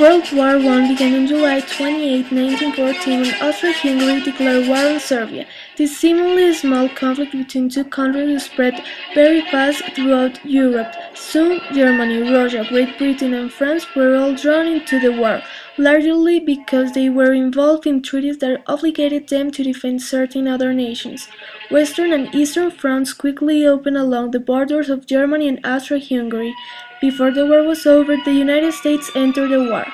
World War I began on July 28, 1914, when Austria-Hungary declared war on Serbia. This seemingly small conflict between two countries spread very fast throughout Europe. Soon, Germany, Russia, Great Britain, and France were all drawn into the war, largely because they were involved in treaties that obligated them to defend certain other nations. Western and Eastern fronts quickly opened along the borders of Germany and Austria-Hungary. Before the war was over, the United States entered the war.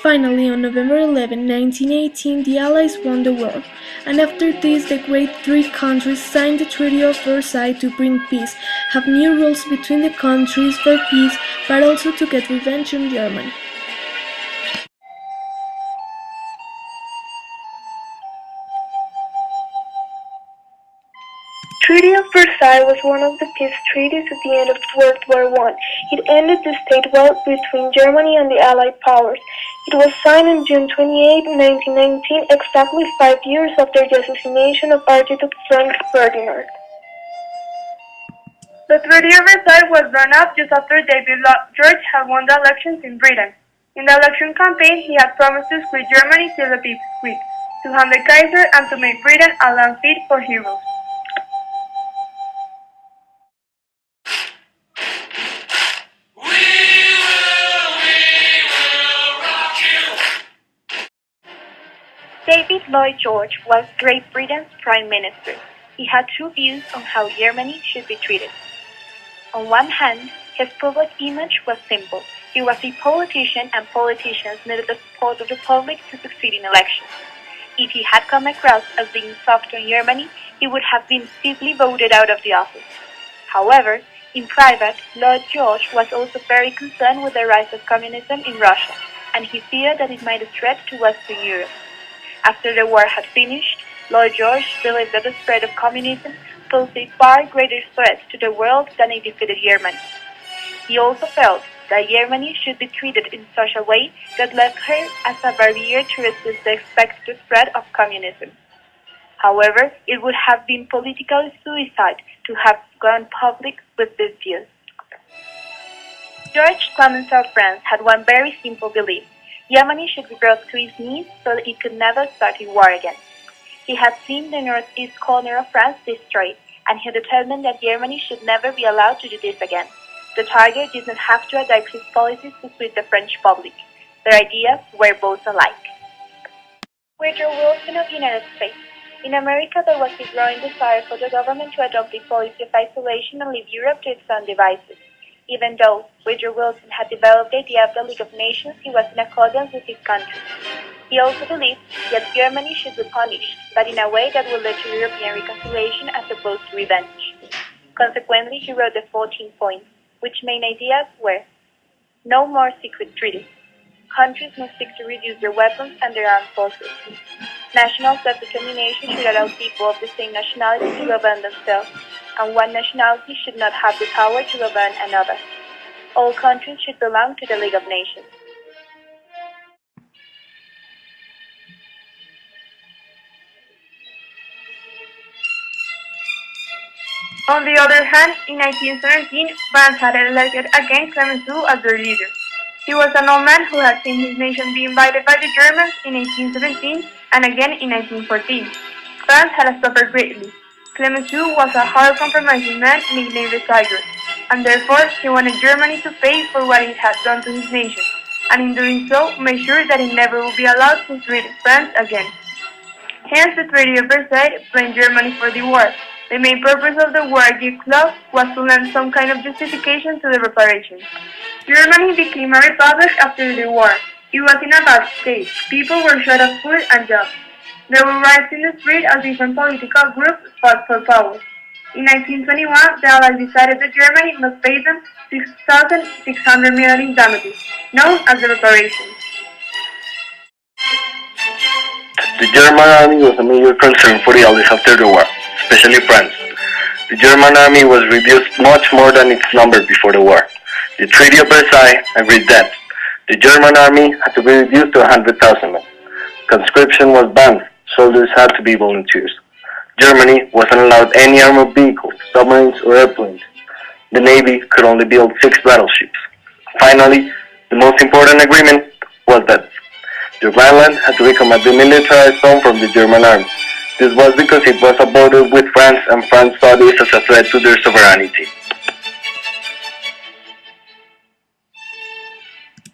Finally, on November 11, 1918, the Allies won the war, and after this the great three countries signed the Treaty of Versailles to bring peace, have new rules between the countries for peace, but also to get revenge on Germany. Treaty of Versailles was one of the peace treaties at the end of World War I. It ended the state war between Germany and the Allied powers. It was signed on June 28, 1919, exactly 5 years after the assassination of Archduke Franz Ferdinand. The Treaty of Versailles was drawn up just after David Lloyd George had won the elections in Britain. In the election campaign, he had promised to split Germany till the Peace Week, to hang the Kaiser, and to make Britain a land fit for heroes. David Lloyd George was Great Britain's Prime Minister. He had two views on how Germany should be treated. On one hand, his public image was simple. He was a politician, and politicians needed the support of the public to succeed in elections. If he had come across as being soft on Germany, he would have been stiffly voted out of the office. However, in private, Lloyd George was also very concerned with the rise of communism in Russia, and he feared that it might threat to Western Europe. After the war had finished, Lloyd George believed that the spread of communism posed a far greater threat to the world than a defeated Germany. He also felt that Germany should be treated in such a way that left her as a barrier to resist the expected spread of communism. However, it would have been political suicide to have gone public with these views. George Clemenceau of France had one very simple belief. Germany should be brought to its knees so that it could never start a war again. He had seen the northeast corner of France destroyed, and he determined that Germany should never be allowed to do this again. The Tiger did not have to adapt his policies to suit the French public. Their ideas were both alike. Woodrow Wilson of the United States. In America, there was a growing desire for the government to adopt a policy of isolation and leave Europe to its own devices. Even though Woodrow Wilson had developed the idea of the League of Nations, he was in accordance with his country. He also believed that Germany should be punished, but in a way that would lead to European reconciliation as opposed to revenge. Consequently, he wrote the 14 points, which main ideas were: no more secret treaties. Countries must seek to reduce their weapons and their armed forces. National self-determination should allow people of the same nationality to govern themselves, and one nationality should not have the power to govern another. All countries should belong to the League of Nations. On the other hand, in 1917, France had elected again Clemenceau as their leader. He was an old man who had seen his nation be invaded by the Germans in 1817 and again in 1914. France had suffered greatly. Clemenceau was a hard compromising man nicknamed the Tiger, and therefore he wanted Germany to pay for what it had done to his nation, and in doing so made sure that it never would be allowed to treat France again. Hence the Treaty of Versailles blamed Germany for the war. The main purpose of the war gift clause was to lend some kind of justification to the reparations. Germany became a republic after the war. It was in a bad state. People were short of food and jobs. There were riots in the street as different political groups fought for power. In 1921, the Allies decided that Germany must pay them $6,600 million in damages, known as the reparations. The German army was a major concern for the Allies after the war, especially France. The German army was reduced much more than its number before the war. The Treaty of Versailles agreed that the German army had to be reduced to 100,000 men. Conscription was banned. Soldiers had to be volunteers. Germany wasn't allowed any armored vehicles, submarines, or airplanes. The Navy could only build 6 battleships. Finally, the most important agreement was that the Rhineland had to become a demilitarized zone from the German army. This was because it was a border with France, and France saw this as a threat to their sovereignty.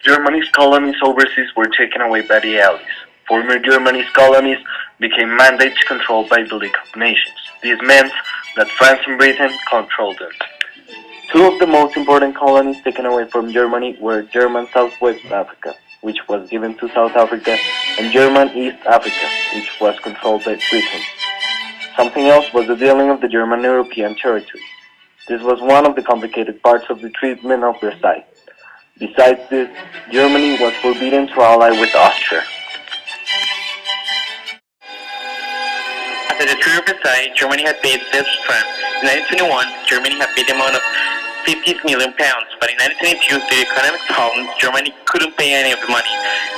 Germany's colonies overseas were taken away by the Allies. Former Germany's colonies became mandates controlled by the League of Nations. This meant that France and Britain controlled them. Two of the most important colonies taken away from Germany were German Southwest Africa, which was given to South Africa, and German East Africa, which was controlled by Britain. Something else was the dealing of the German European territories. This was one of the complicated parts of the Treaty of Versailles. Besides this, Germany was forbidden to ally with Austria. After the Treaty of Versailles, Germany had paid debts to France. In 1921, Germany had paid the amount of £50 million, but in 1922, due to economic problems, Germany couldn't pay any of the money.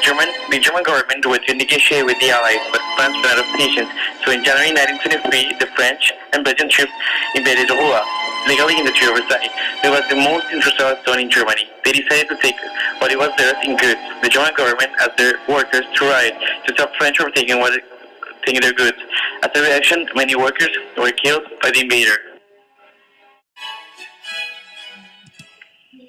The German government went to negotiate with the Allies, but France ran out of patience. So in January 1923, the French and Belgian troops invaded Rouen, legally in the Treaty of Versailles. It was the most industrial zone in Germany. They decided to take what it was theirs in goods. The German government asked their workers to riot to stop French from taking their goods. As a reaction, many workers were killed by the invader.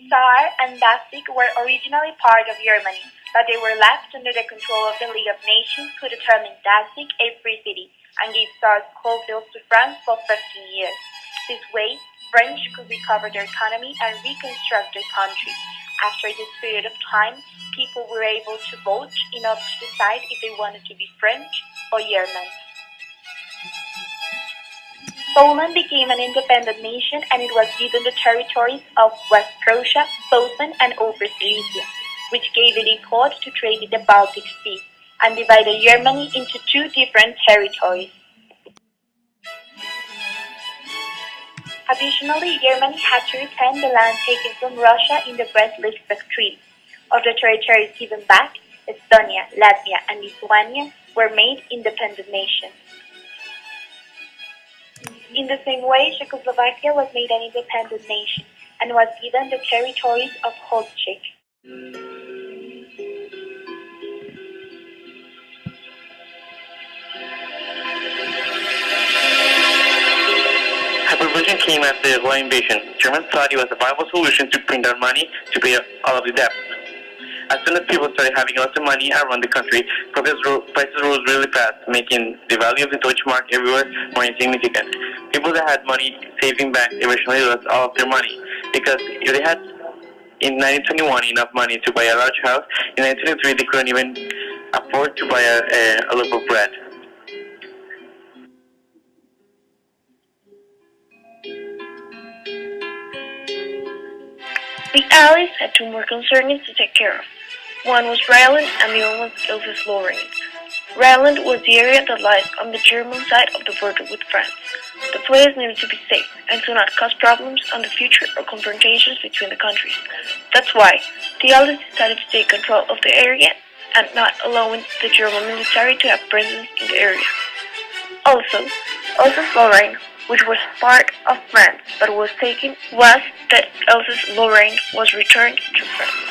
Saar and Danzig were originally part of Germany, but they were left under the control of the League of Nations, who determined Danzig a free city and gave Saar's coal fields to France for 15 years. This way, French could recover their economy and reconstruct their country. After this period of time, people were able to vote in order to decide if they wanted to be French or German. Poland became an independent nation, and it was given the territories of West Prussia, Posen, and Upper Silesia, which gave it a port to trade in the Baltic Sea, and divided Germany into two different territories. Additionally, Germany had to return the land taken from Russia in the Brest-Litovsk Treaty. Of the territories given back, Estonia, Latvia, and Lithuania were made independent nations. In the same way, Czechoslovakia was made an independent nation and was given the territories of Holzczech. Hyperinflation came after the Roman invasion. Germans thought it was a viable solution to print out money to pay all of the debt. As soon as people started having lots of money around the country, prices rose really fast, making the value of the Deutschmark everywhere more insignificant. People that had money saved in banks eventually lost all of their money, because if they had in 1921 enough money to buy a large house, in 1923 they couldn't even afford to buy a loaf of bread. The Allies had two more concerns to take care of. One was Rhineland and the other was Alsace-Lorraine. Rhineland was the area that lies on the German side of the border with France. The place needed to be safe and to not cause problems on the future or confrontations between the countries. That's why the Allies decided to take control of the area and not allowing the German military to have presence in the area. Also, Alsace-Lorraine, which was part of France but was taken, was that Alsace-Lorraine was returned to France.